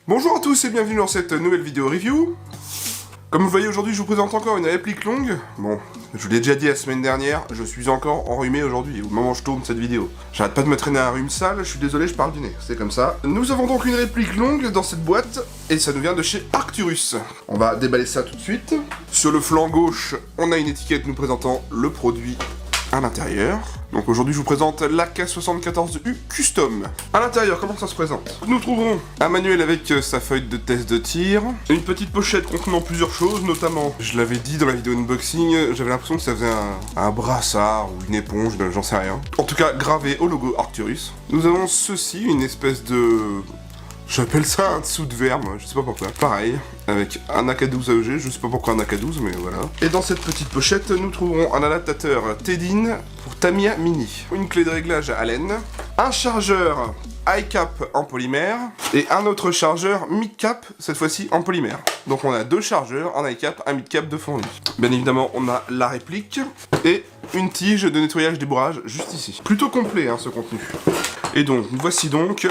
Bonjour à tous et bienvenue dans cette nouvelle vidéo review. Comme vous le voyez aujourd'hui, je vous présente encore une réplique longue. Bon, je vous l'ai déjà dit la semaine dernière, je suis encore enrhumé aujourd'hui, au moment où je tourne cette vidéo. J'arrête pas de me traîner un rhume sale, je suis désolé, je parle du nez, c'est comme ça. Nous avons donc une réplique longue dans cette boîte, et ça nous vient de chez Arcturus. On va déballer ça tout de suite. Sur le flanc gauche, on a une étiquette nous présentant le produit à l'intérieur. Donc aujourd'hui je vous présente l'AK74U Custom. À l'intérieur, comment ça se présente? Nous trouverons un manuel avec sa feuille de test de tir, une petite pochette contenant plusieurs choses, notamment, je l'avais dit dans la vidéo unboxing, j'avais l'impression que ça faisait un brassard ou une éponge, j'en sais rien. En tout cas gravé au logo Arcturus. Nous avons ceci, une espèce de... j'appelle ça un dessous de verme, je sais pas pourquoi. Pareil, avec un AK12 AEG, je sais pas pourquoi un AK12, mais voilà. Et dans cette petite pochette, nous trouverons un adaptateur Tedin pour Tamiya Mini, une clé de réglage à Allen, un chargeur high-cap en polymère, et un autre chargeur mid-cap, cette fois-ci en polymère. Donc on a deux chargeurs, un high-cap, un mid-cap de fourni. Bien évidemment, on a la réplique, et une tige de nettoyage débourrage juste ici. Plutôt complet, hein, ce contenu. Et donc, voici donc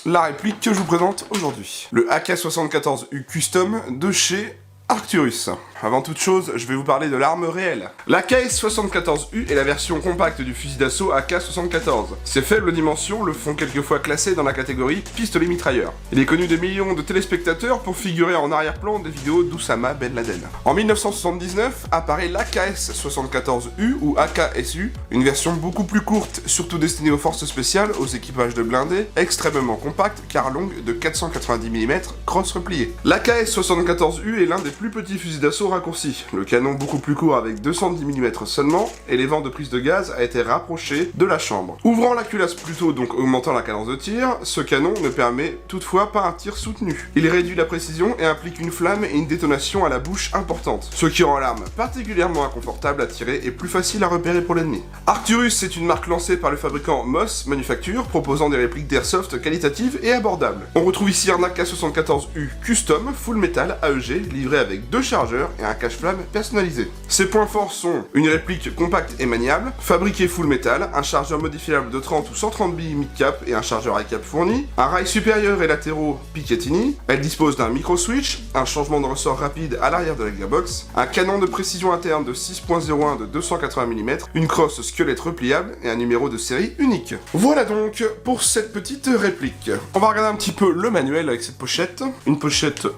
la réplique que je vous présente aujourd'hui. Le AK74U Custom de chez Arcturus. Avant toute chose, je vais vous parler de l'arme réelle. La KS74U est la version compacte du fusil d'assaut AK-74. Ses faibles dimensions le font quelquefois classer dans la catégorie pistolet mitrailleur. Il est connu des millions de téléspectateurs pour figurer en arrière-plan des vidéos d'Oussama Ben Laden. En 1979 apparaît l'AKS74U ou AKSU, une version beaucoup plus courte, surtout destinée aux forces spéciales, aux équipages de blindés, extrêmement compacte car longue de 490 mm, crosse repliée. L'AKS74U est l'un des plus petits fusils d'assaut raccourcis, le canon beaucoup plus court avec 210 mm seulement, et les vents de prise de gaz a été rapproché de la chambre. Ouvrant la culasse plus tôt, donc augmentant la cadence de tir, ce canon ne permet toutefois pas un tir soutenu. Il réduit la précision et implique une flamme et une détonation à la bouche importante, ce qui rend l'arme particulièrement inconfortable à tirer et plus facile à repérer pour l'ennemi. Arcturus est une marque lancée par le fabricant Moss Manufacture, proposant des répliques d'airsoft qualitatives et abordables. On retrouve ici un AK74U Custom Full Metal AEG, livré avec deux chargeurs et un cache-flamme personnalisé. Ses points forts sont une réplique compacte et maniable, fabriquée full métal, un chargeur modifiable de 30 ou 130 billes mid-cap et un chargeur high-cap fourni, un rail supérieur et latéraux Picatinny, elle dispose d'un micro-switch, un changement de ressort rapide à l'arrière de la gearbox, un canon de précision interne de 6.01 de 280 mm, une crosse squelette repliable et un numéro de série unique. Voilà donc pour cette petite réplique. On va regarder un petit peu le manuel avec cette pochette, une pochette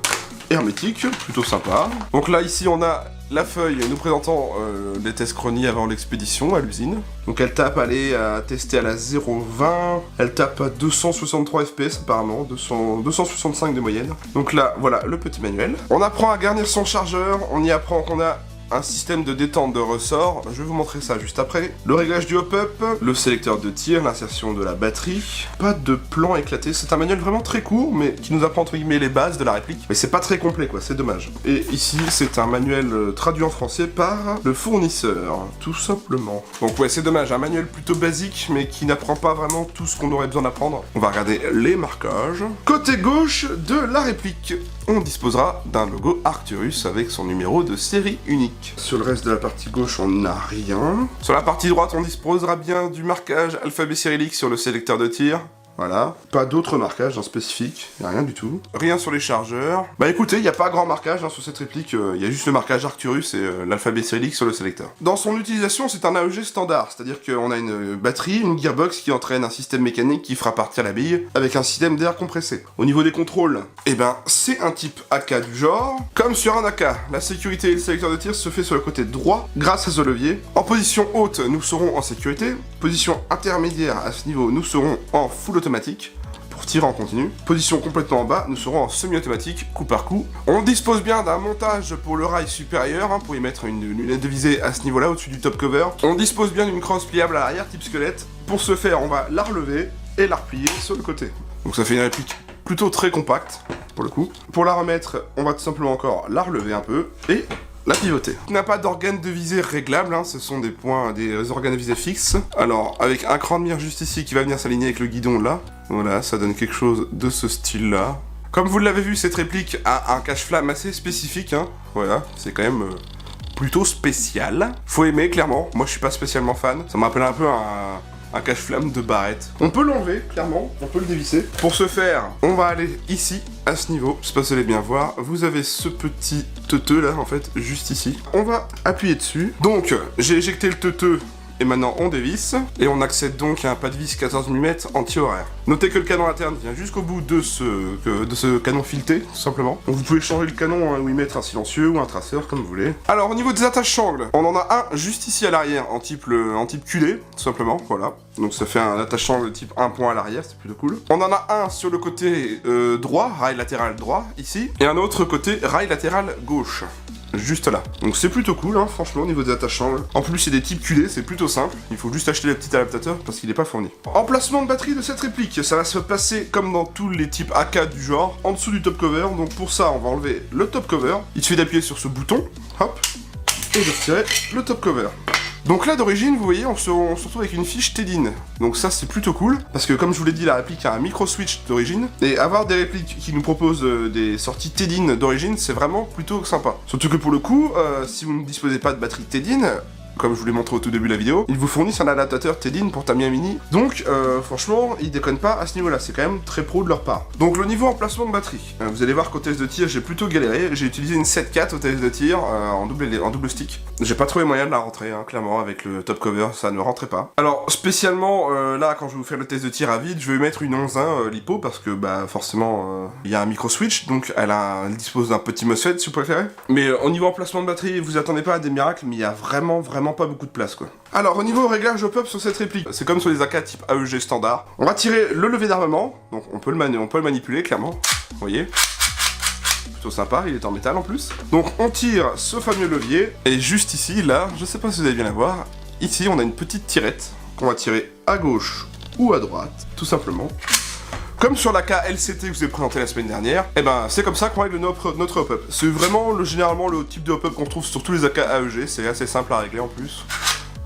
hermétique, plutôt sympa. Donc là ici on a la feuille nous présentant les tests chronie avant l'expédition à l'usine. Donc elle tape à tester à la 0.20, elle tape à 263 fps apparemment, 265 de moyenne. Donc là voilà le petit manuel. On apprend à garnir son chargeur, on y apprend qu'on a un système de détente de ressort, je vais vous montrer ça juste après. Le réglage du hop-up, le sélecteur de tir, l'insertion de la batterie. Pas de plan éclaté, c'est un manuel vraiment très court, mais qui nous apprend entre guillemets les bases de la réplique. Mais c'est pas très complet quoi, c'est dommage. Et ici, c'est un manuel traduit en français par le fournisseur, tout simplement. Donc ouais, c'est dommage, un manuel plutôt basique, mais qui n'apprend pas vraiment tout ce qu'on aurait besoin d'apprendre. On va regarder les marquages. Côté gauche de la réplique, on disposera d'un logo Arcturus avec son numéro de série unique. Sur le reste de la partie gauche, on n'a rien. Sur la partie droite, on disposera bien du marquage alphabet cyrillique sur le sélecteur de tir. Voilà, pas d'autres marquages spécifiques, y a rien du tout. Rien sur les chargeurs. Bah écoutez, il n'y a pas grand marquage sur cette réplique, il y a juste le marquage Arcturus et l'alphabet cyrillique sur le sélecteur. Dans son utilisation, c'est un AEG standard, c'est-à-dire qu'on a une batterie, une gearbox qui entraîne un système mécanique qui fera partir la bille, avec un système d'air compressé. Au niveau des contrôles, eh ben c'est un type AK du genre. Comme sur un AK, la sécurité et le sélecteur de tir se fait sur le côté droit, grâce à ce levier. En position haute, nous serons en sécurité. Position intermédiaire, à ce niveau, nous serons en full automatique pour tirer en continu. Position complètement en bas, nous serons en semi-automatique, coup par coup. On dispose bien d'un montage pour le rail supérieur, pour y mettre une lunette de visée à ce niveau-là, au-dessus du top cover. On dispose bien d'une crosse pliable à l'arrière, type squelette. Pour ce faire, on va la relever et la replier sur le côté. Donc ça fait une réplique plutôt très compacte, pour le coup. Pour la remettre, on va tout simplement encore la relever un peu, et la pivoter. Il n'a pas d'organe de visée réglable, ce sont des points, des organes de visée fixes. Alors, avec un cran de mire juste ici qui va venir s'aligner avec le guidon là, voilà, ça donne quelque chose de ce style-là. Comme vous l'avez vu, cette réplique a un cache-flamme assez spécifique, voilà, c'est quand même plutôt spécial. Faut aimer, clairement, moi je suis pas spécialement fan, ça me rappelle un peu un cache-flamme de barrette. On peut l'enlever, clairement, on peut le dévisser. Pour ce faire, on va aller ici, à ce niveau. Je sais pas si vous allez bien voir, vous avez ce petit teuteux là, en fait, juste ici. On va appuyer dessus. Donc, j'ai éjecté le teuteux. Et maintenant on dévisse, et on accède donc à un pas de vis 14 mm anti-horaire. Notez que le canon interne vient jusqu'au bout de ce canon fileté, tout simplement. Donc vous pouvez changer le canon, ou y mettre un silencieux ou un traceur, comme vous voulez. Alors au niveau des attaches-sangles, on en a un juste ici à l'arrière, en type QD, tout simplement, voilà. Donc ça fait un attache-sangle type 1 point à l'arrière, c'est plutôt cool. On en a un sur le côté droit, rail latéral droit, ici, et un autre côté rail latéral gauche. Juste là. Donc c'est plutôt cool, hein, franchement, au niveau des attaches-sangles. En plus, c'est des types QD, c'est plutôt simple. Il faut juste acheter le petit adaptateur parce qu'il n'est pas fourni. Emplacement de batterie de cette réplique, ça va se passer comme dans tous les types AK du genre, en dessous du top cover. Donc pour ça, on va enlever le top cover. Il suffit d'appuyer sur ce bouton, hop, et de retirer le top cover. Donc là d'origine, vous voyez, on se retrouve avec une fiche Tedin. Donc ça c'est plutôt cool, parce que comme je vous l'ai dit, la réplique a un micro switch d'origine, et avoir des répliques qui nous proposent des sorties Tedin d'origine, c'est vraiment plutôt sympa. Surtout que pour le coup, si vous ne disposez pas de batterie Tedin, comme je vous l'ai montré au tout début de la vidéo, ils vous fournissent un adaptateur Tedin pour Tamiya Mini. Donc franchement, ils déconnent pas à ce niveau-là, c'est quand même très pro de leur part. Donc le niveau emplacement de batterie, vous allez voir qu'au test de tir, j'ai plutôt galéré. J'ai utilisé une 7.4 au test de tir en double stick. J'ai pas trouvé moyen de la rentrer, hein, clairement, avec le top cover, ça ne rentrait pas. Alors spécialement, là, quand je vais vous faire le test de tir à vide, je vais mettre une 11.1 LiPo, parce que bah forcément, il y a un micro switch, donc elle dispose d'un petit MOSFET si vous préférez. Mais au niveau emplacement de batterie, vous attendez pas à des miracles, mais il y a vraiment pas beaucoup de place, quoi. Alors, au niveau réglage au pop sur cette réplique, c'est comme sur les AK type AEG standard. On va tirer le levier d'armement, donc on peut le manipuler, clairement. Vous voyez, plutôt sympa, il est en métal en plus. Donc on tire ce fameux levier, et juste ici, là, je sais pas si vous allez bien la voir, ici on a une petite tirette qu'on va tirer à gauche ou à droite, tout simplement. Comme sur la LCT que je vous ai présenté la semaine dernière, et ben c'est comme ça qu'on règle notre hop-up. C'est vraiment généralement le type de hop-up qu'on trouve sur tous les AK AEG, c'est assez simple à régler en plus.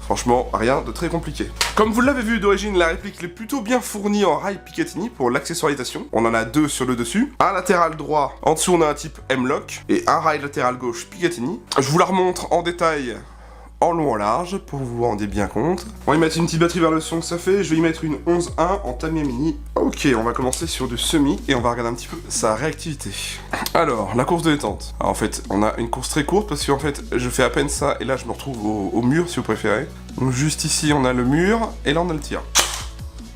Franchement, rien de très compliqué. Comme vous l'avez vu d'origine, la réplique est plutôt bien fournie en rail Picatinny pour l'accessoirisation. On en a deux sur le dessus. Un latéral droit, en dessous on a un type M-Lock, et un rail latéral gauche Picatinny. Je vous la remontre en détail, en long en large, pour vous vous rendiez bien compte. On va y mettre une petite batterie vers le son que ça fait. Je vais y mettre une 11.1 en Tamiya Mini. Ok, on va commencer sur du semi, et on va regarder un petit peu sa réactivité. Alors, la course de détente. Alors, en fait, on a une course très courte, parce qu'en fait, je fais à peine ça, et là, je me retrouve au mur, si vous préférez. Donc, juste ici, on a le mur, et là, on a le tir.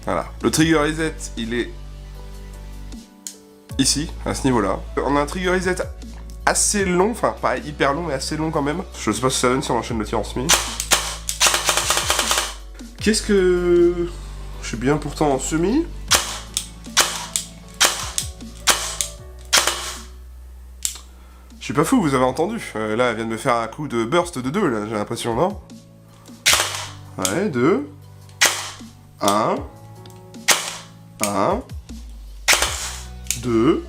Voilà. Le trigger reset, il est ici, à ce niveau-là. On a un trigger reset assez long, enfin pas hyper long mais assez long quand même. Je sais pas si ça donne si on enchaîne le tir en semi. Qu'est-ce que... Je suis bien pourtant en semi. Je suis pas fou, vous avez entendu. Là, elle vient de me faire un coup de burst de 2, là, j'ai l'impression, non? Ouais, 2. 1. 1. 2.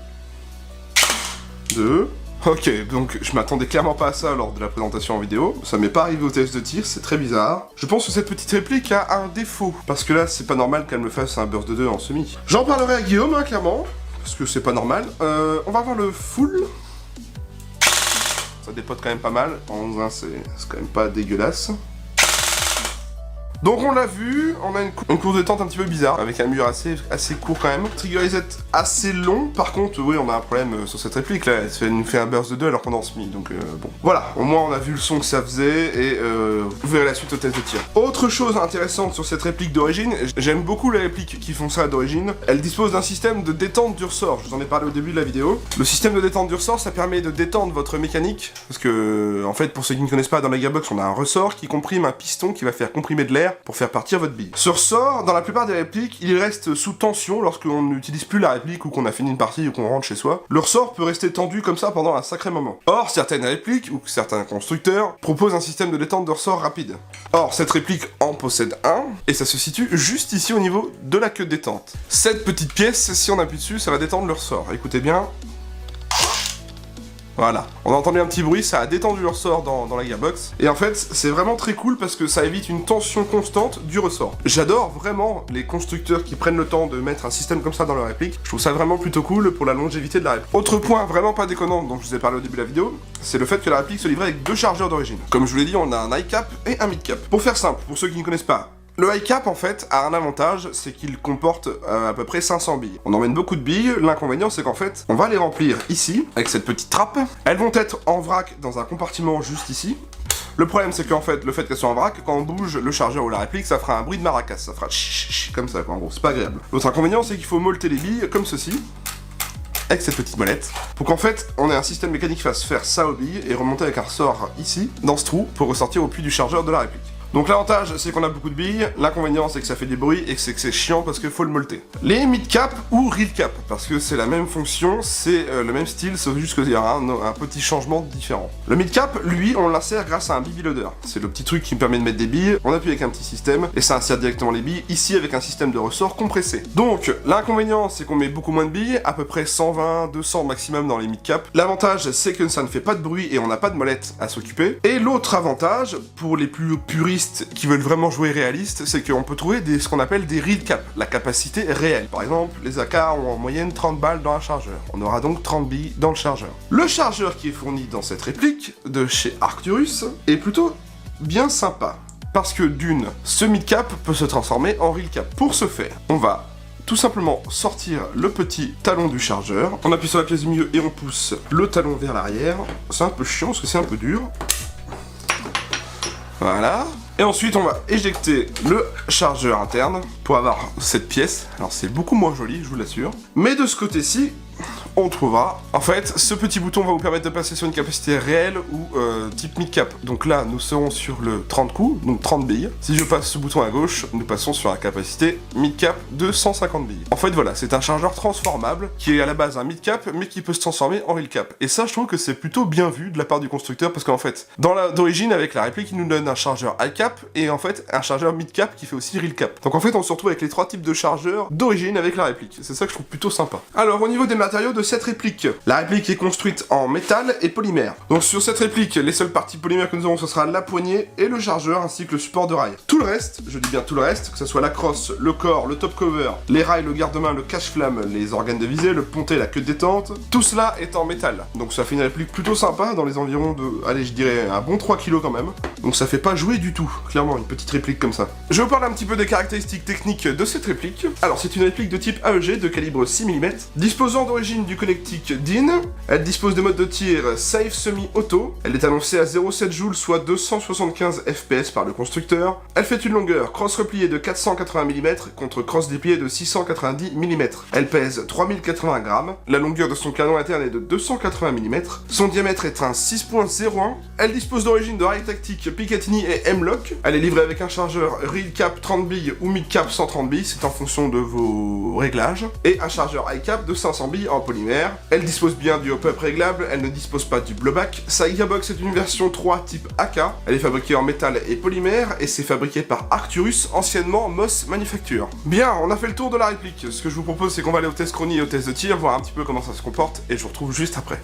2. Ok, donc je m'attendais clairement pas à ça lors de la présentation en vidéo. Ça m'est pas arrivé au test de tir, c'est très bizarre. Je pense que cette petite réplique a un défaut. Parce que là, c'est pas normal qu'elle me fasse un burst de 2 en semi. J'en parlerai à Guillaume, hein, clairement. Parce que c'est pas normal. On va voir le full. Ça dépote quand même pas mal. En 11.1, c'est quand même pas dégueulasse. Donc on l'a vu, on a une course de détente un petit peu bizarre, avec un mur assez court quand même. Trigger reset assez long, par contre, oui, on a un problème sur cette réplique là, elle nous fait un burst de 2 alors qu'on est en semi, donc bon. Voilà, au moins on a vu le son que ça faisait, et vous verrez la suite au test de tir. Autre chose intéressante sur cette réplique d'origine, j'aime beaucoup les répliques qui font ça d'origine, elle dispose d'un système de détente du ressort, je vous en ai parlé au début de la vidéo. Le système de détente du ressort, ça permet de détendre votre mécanique, parce que, en fait, pour ceux qui ne connaissent pas, dans la gearbox, on a un ressort qui comprime un piston qui va faire comprimer de l'air pour faire partir votre bille. Ce ressort, dans la plupart des répliques, il reste sous tension lorsqu'on n'utilise plus la réplique ou qu'on a fini une partie ou qu'on rentre chez soi. Le ressort peut rester tendu comme ça pendant un sacré moment. Or, certaines répliques ou certains constructeurs proposent un système de détente de ressort rapide. Or, cette réplique en possède un, et ça se situe juste ici au niveau de la queue de détente. Cette petite pièce, si on appuie dessus, ça va détendre le ressort. Écoutez bien. Voilà, on a entendu un petit bruit, ça a détendu le ressort dans la gearbox. Et en fait, c'est vraiment très cool parce que ça évite une tension constante du ressort. J'adore vraiment les constructeurs qui prennent le temps de mettre un système comme ça dans leur réplique. Je trouve ça vraiment plutôt cool pour la longévité de la réplique. Autre point vraiment pas déconnant dont je vous ai parlé au début de la vidéo, c'est le fait que la réplique se livrait avec deux chargeurs d'origine. Comme je vous l'ai dit, on a un high cap et un mid cap. Pour faire simple, pour ceux qui ne connaissent pas, Le high cap en fait a un avantage, c'est qu'il comporte à peu près 500 billes. On emmène beaucoup de billes, l'inconvénient c'est qu'en fait, on va les remplir ici, avec cette petite trappe. Elles vont être en vrac dans un compartiment juste ici. Le problème c'est qu'en fait, le fait qu'elles soient en vrac, quand on bouge le chargeur ou la réplique, ça fera un bruit de maracas, ça fera comme ça quoi, en gros, c'est pas agréable. L'autre inconvénient c'est qu'il faut molleter les billes comme ceci, avec cette petite molette, pour qu'en fait, on ait un système mécanique qui fasse faire ça aux billes et remonter avec un ressort ici, dans ce trou, pour ressortir au puits du chargeur de la réplique. Donc l'avantage c'est qu'on a beaucoup de billes, l'inconvénient c'est que ça fait des bruits et que c'est chiant parce qu'il faut le molleter. Les mid-cap ou reel-cap, parce que c'est la même fonction, c'est le même style, sauf juste qu'il y a un petit changement différent. Le mid-cap, lui, on l'insère grâce à un BB loader. C'est le petit truc qui me permet de mettre des billes, on appuie avec un petit système et ça insère directement les billes, ici avec un système de ressort compressé. Donc l'inconvénient c'est qu'on met beaucoup moins de billes, à peu près 120, 200 maximum dans les mid-cap. L'avantage c'est que ça ne fait pas de bruit et on n'a pas de molette à s'occuper. Et l'autre avantage, pour les plus puristes qui veulent vraiment jouer réaliste, c'est qu'on peut trouver ce qu'on appelle des reel cap, la capacité réelle. Par exemple, les AK ont en moyenne 30 balles dans un chargeur. On aura donc 30 billes dans le chargeur. Le chargeur qui est fourni dans cette réplique de chez Arcturus est plutôt bien sympa. Parce que d'une, ce mid-cap peut se transformer en reel cap. Pour ce faire, on va tout simplement sortir le petit talon du chargeur. On appuie sur la pièce du milieu et on pousse le talon vers l'arrière. C'est un peu chiant parce que c'est un peu dur. Voilà. Et ensuite, on va éjecter le chargeur interne pour avoir cette pièce. Alors, c'est beaucoup moins joli, je vous l'assure. Mais de ce côté-ci, on trouvera, en fait, ce petit bouton va vous permettre de passer sur une capacité réelle ou type mid-cap. Donc là, nous serons sur le 30 coups, donc 30 billes. Si je passe ce bouton à gauche, nous passons sur la capacité mid-cap de 150 billes. En fait, voilà, c'est un chargeur transformable qui est à la base un mid-cap, mais qui peut se transformer en reel-cap. Et ça, je trouve que c'est plutôt bien vu de la part du constructeur, parce qu'en fait, d'origine, avec la réplique, il nous donne un chargeur high-cap et en fait, un chargeur mid-cap qui fait aussi reel-cap. Donc en fait, on se retrouve avec les trois types de chargeurs d'origine avec la réplique. C'est ça que je trouve plutôt sympa. Alors, au niveau des matériaux de cette réplique, la réplique est construite en métal et polymère. Donc sur cette réplique, les seules parties polymères que nous aurons, ce sera la poignée et le chargeur ainsi que le support de rail. Tout le reste, je dis bien tout le reste, que ce soit la crosse, le corps, le top cover, les rails, le garde-main, le cache-flamme, les organes de visée, le pontet, la queue de détente, tout cela est en métal. Donc ça fait une réplique plutôt sympa, dans les environs de, allez, je dirais un bon 3 kg quand même. Donc ça fait pas jouer du tout, clairement, une petite réplique comme ça. Je vais vous parler un petit peu des caractéristiques techniques de cette réplique. Alors c'est une réplique de type AEG de calibre 6 mm, disposant d'origine du connectique DIN. Elle dispose de mode de tir Safe Semi-Auto. Elle est annoncée à 0,7 joules, soit 275 FPS par le constructeur. Elle fait une longueur cross repliée de 480 mm contre cross dépliée de 690 mm. Elle pèse 3080 grammes. La longueur de son canon interne est de 280 mm. Son diamètre est un 6.01. Elle dispose d'origine de rail tactique Picatinny et M-Lock. Elle est livrée avec un chargeur reel cap 30 billes ou mid cap 130 billes, c'est en fonction de vos réglages. Et un chargeur high cap de 500 billes en polymère. Elle dispose bien du hop-up réglable, elle ne dispose pas du blowback. Sa gearbox est une version 3 type AK. Elle est fabriquée en métal et polymère et c'est fabriqué par Arcturus, anciennement Moss Manufacture. Bien, on a fait le tour de la réplique. Ce que je vous propose, c'est qu'on va aller au test chronie et au test de tir, voir un petit peu comment ça se comporte et je vous retrouve juste après.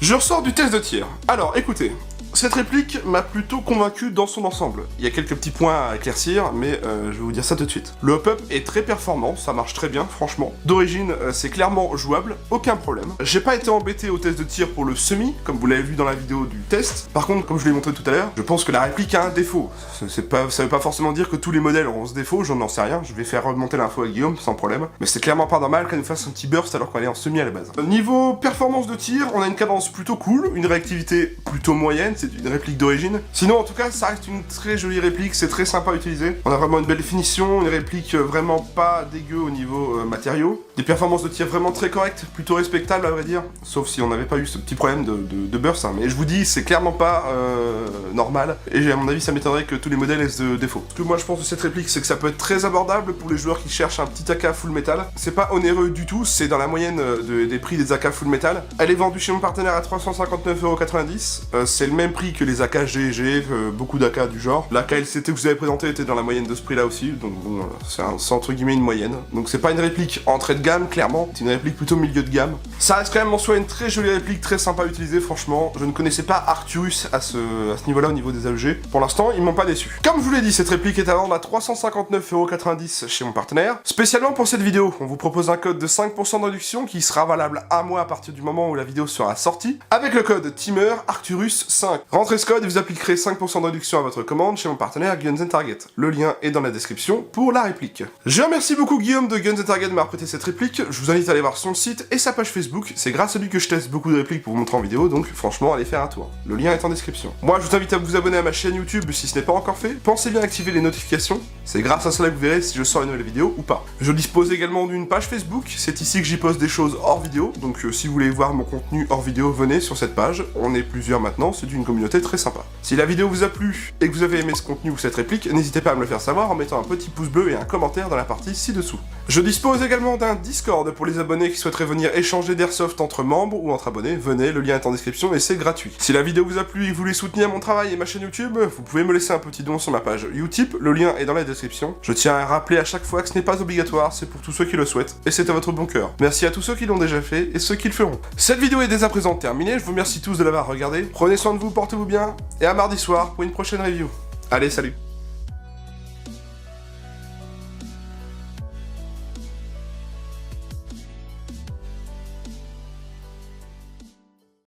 Je ressors du test de tir. Alors, écoutez, cette réplique m'a plutôt convaincu dans son ensemble. Il y a quelques petits points à éclaircir, mais je vais vous dire ça tout de suite. Le hop-up est très performant, ça marche très bien, franchement. D'origine, c'est clairement jouable, aucun problème. J'ai pas été embêté au test de tir pour le semi, comme vous l'avez vu dans la vidéo du test. Par contre, comme je l'ai montré tout à l'heure, je pense que la réplique a un défaut. Ça veut pas forcément dire que tous les modèles auront ce défaut, j'en sais rien. Je vais faire remonter l'info à Guillaume, sans problème. Mais c'est clairement pas normal qu'elle nous fasse un petit burst alors qu'on est en semi à la base. Niveau performance de tir, on a une cadence plutôt cool, une réactivité plutôt moyenne, c'est une réplique d'origine. Sinon, en tout cas, ça reste une très jolie réplique, c'est très sympa à utiliser. On a vraiment une belle finition, une réplique vraiment pas dégueu au niveau matériaux. Des performances de tir vraiment très correctes, plutôt respectables à vrai dire. Sauf si on n'avait pas eu ce petit problème de burst. Hein. Mais je vous dis, c'est clairement pas normal. Et à mon avis, ça m'étonnerait que tous les modèles aient ce défaut. Ce que moi je pense de cette réplique, c'est que ça peut être très abordable pour les joueurs qui cherchent un petit AK full metal. C'est pas onéreux du tout, c'est dans la moyenne des prix des AK full metal. Elle est vendue chez mon partenaire à 359,90€. C'est le même prix que les AK GG, beaucoup d'AK du genre. L'AK LCT que vous avez présenté était dans la moyenne de ce prix là aussi, donc bon, c'est entre guillemets une moyenne. Donc c'est pas une réplique entrée de gamme, clairement, c'est une réplique plutôt milieu de gamme. Ça reste quand même en soi une très jolie réplique, très sympa à utiliser, franchement. Je ne connaissais pas Arcturus à ce niveau là au niveau des AEG. Pour l'instant, ils m'ont pas déçu. Comme je vous l'ai dit, cette réplique est à vendre à 359,90€ chez mon partenaire. Spécialement pour cette vidéo, on vous propose un code de 5% de réduction qui sera valable un mois à partir du moment où la vidéo sera sortie, avec le code Teamer Arcturus 5. Rentrez ce code et vous appliquerez 5% de réduction à votre commande chez mon partenaire Guns & Target. Le lien est dans la description pour la réplique. Je remercie beaucoup Guillaume de Guns & Target de m'avoir prêté cette réplique. Je vous invite à aller voir son site et sa page Facebook. C'est grâce à lui que je teste beaucoup de répliques pour vous montrer en vidéo, donc franchement, allez faire un tour. Le lien est en description. Moi, je vous invite à vous abonner à ma chaîne YouTube si ce n'est pas encore fait. Pensez bien à activer les notifications. C'est grâce à cela que vous verrez si je sors une nouvelle vidéo ou pas. Je dispose également d'une page Facebook. C'est ici que j'y poste des choses hors vidéo. Donc si vous voulez voir mon contenu hors vidéo, venez sur cette page. On est plusieurs maintenant, c'est une communauté très sympa. Si la vidéo vous a plu et que vous avez aimé ce contenu ou cette réplique, n'hésitez pas à me le faire savoir en mettant un petit pouce bleu et un commentaire dans la partie ci-dessous. Je dispose également d'un Discord pour les abonnés qui souhaiteraient venir échanger d'airsoft entre membres ou entre abonnés. Venez, le lien est en description et c'est gratuit. Si la vidéo vous a plu et que vous voulez soutenir mon travail et ma chaîne YouTube, vous pouvez me laisser un petit don sur ma page Utip, le lien est dans la description. Je tiens à rappeler à chaque fois que ce n'est pas obligatoire, c'est pour tous ceux qui le souhaitent, et c'est à votre bon cœur. Merci à tous ceux qui l'ont déjà fait et ceux qui le feront. Cette vidéo est dès à présent terminée, je vous remercie tous de l'avoir regardée. Prenez soin de vous, portez-vous bien, et à mardi soir pour une prochaine review. Allez, salut!